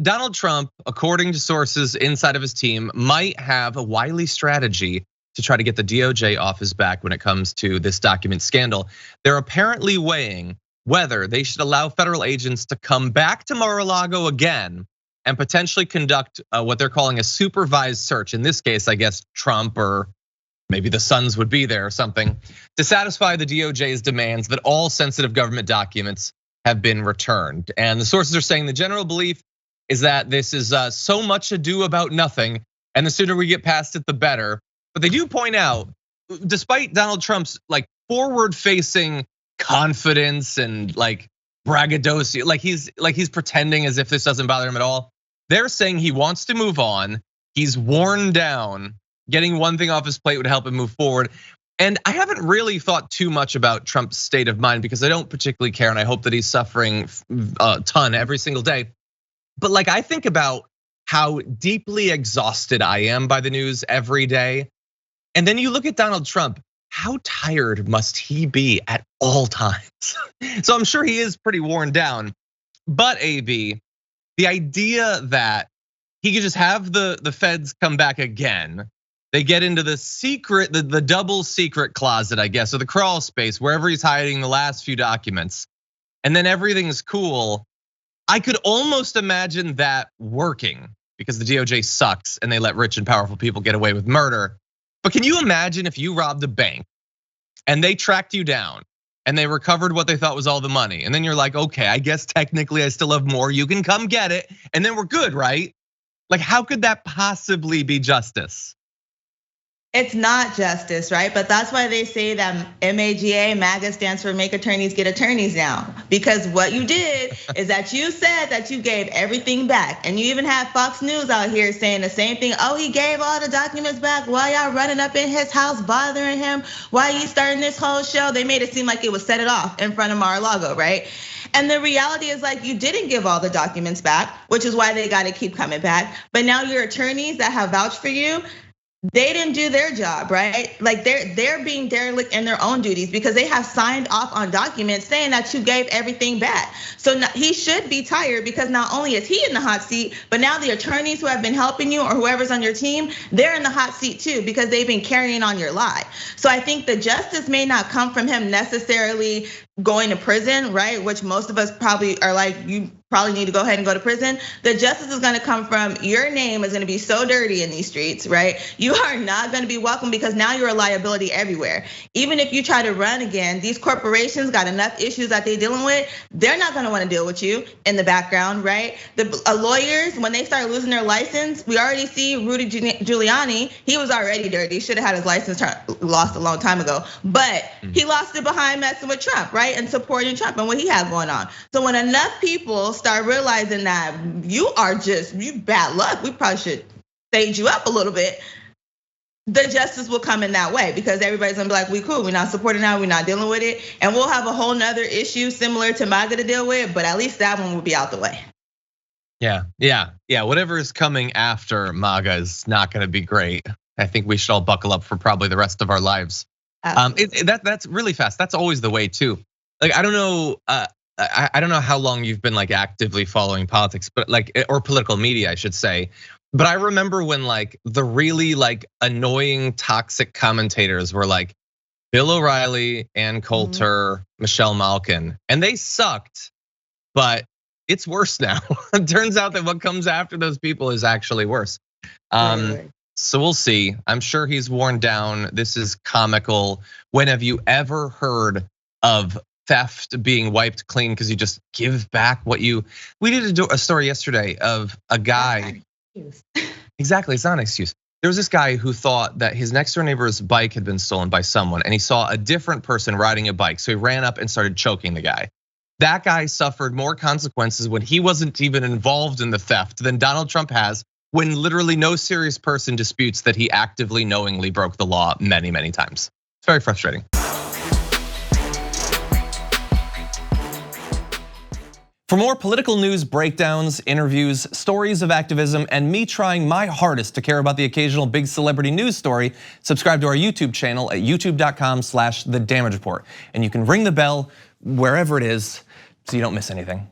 Donald Trump, according to sources inside of his team, might have a wily strategy to try to get the DOJ off his back when it comes to this document scandal. They're apparently weighing whether they should allow federal agents to come back to Mar-A-Lago again and potentially conduct what they're calling a supervised search. In this case, I guess Trump or maybe the sons would be there or something, to satisfy the DOJ's demands that all sensitive government documents have been returned. And the sources are saying the general belief is that this is so much ado about nothing, and the sooner we get past it, the better. But they do point out, despite Donald Trump's like forward-facing confidence and like braggadocio, like he's pretending as if this doesn't bother him at all. They're saying he wants to move on. He's worn down. Getting one thing off his plate would help him move forward. And I haven't really thought too much about Trump's state of mind because I don't particularly care, and I hope that he's suffering a ton every single day. But like I think about how deeply exhausted I am by the news every day. And then you look at Donald Trump, how tired must he be at all times? So I'm sure he is pretty worn down. But AB, the idea that he could just have the feds come back again, they get into the secret, the double secret closet, I guess, or the crawl space, wherever he's hiding the last few documents, and then everything's cool. I could almost imagine that working because the DOJ sucks and they let rich and powerful people get away with murder. But can you imagine if you robbed a bank and they tracked you down and they recovered what they thought was all the money? And then you're like, okay, I guess technically I still have more. You can come get it. And then we're good, right? Like, how could that possibly be justice? It's not justice, right? But that's why they say that MAGA stands for Make Attorneys Get Attorneys now. Because what you did is that you said that you gave everything back. And you even had Fox News out here saying the same thing. Oh, he gave all the documents back. Why y'all running up in his house bothering him? Why you starting this whole show? They made it seem like it was set it off in front of Mar-A-Lago, right? And the reality is like you didn't give all the documents back, which is why they gotta keep coming back. But now your attorneys that have vouched for you, they didn't do their job, right? Like they're being derelict in their own duties because they have signed off on documents saying that you gave everything back. So he should be tired because not only is he in the hot seat, but now the attorneys who have been helping you or whoever's on your team, they're in the hot seat too because they've been carrying on your lie. So I think the justice may not come from him necessarily going to prison, right? Which most of us probably are like, you probably need to go ahead and go to prison. The justice is gonna come from your name is gonna be so dirty in these streets, right? You are not gonna be welcome because now you're a liability everywhere. Even if you try to run again, these corporations got enough issues that they're dealing with. They're not gonna wanna deal with you in the background, right? The lawyers, when they start losing their license, we already see Rudy Giuliani, he was already dirty. Should have had his license lost a long time ago. But he lost it behind messing with Trump, right? And supporting Trump and what he had going on. So when enough people start realizing that you bad luck, we probably should stage you up a little bit, the justice will come in that way because everybody's gonna be like, we cool, we're not supporting that, we're not dealing with it. And we'll have a whole nother issue similar to MAGA to deal with, but at least that one will be out the way. Yeah, whatever is coming after MAGA is not gonna be great. I think we should all buckle up for probably the rest of our lives. That's really fast, that's always the way too. Like, I don't know, I don't know how long you've been like actively following politics, but like, or political media, I should say. But I remember when like the really like annoying, toxic commentators were like Bill O'Reilly, Ann Coulter, Michelle Malkin, and they sucked, but it's worse now. It turns out that what comes after those people is actually worse. So we'll see. I'm sure he's worn down. This is comical. When have you ever heard of theft being wiped clean because you just give back what you? We did a story yesterday of a guy. Exactly, it's not an excuse. There was this guy who thought that his next door neighbor's bike had been stolen by someone, and he saw a different person riding a bike, so he ran up and started choking the guy. That guy suffered more consequences when he wasn't even involved in the theft than Donald Trump has, when literally no serious person disputes that he actively, knowingly broke the law many, many times. It's very frustrating. For more political news breakdowns, interviews, stories of activism, and me trying my hardest to care about the occasional big celebrity news story, subscribe to our YouTube channel at youtube.com/The Damage Report. And you can ring the bell wherever it is so you don't miss anything.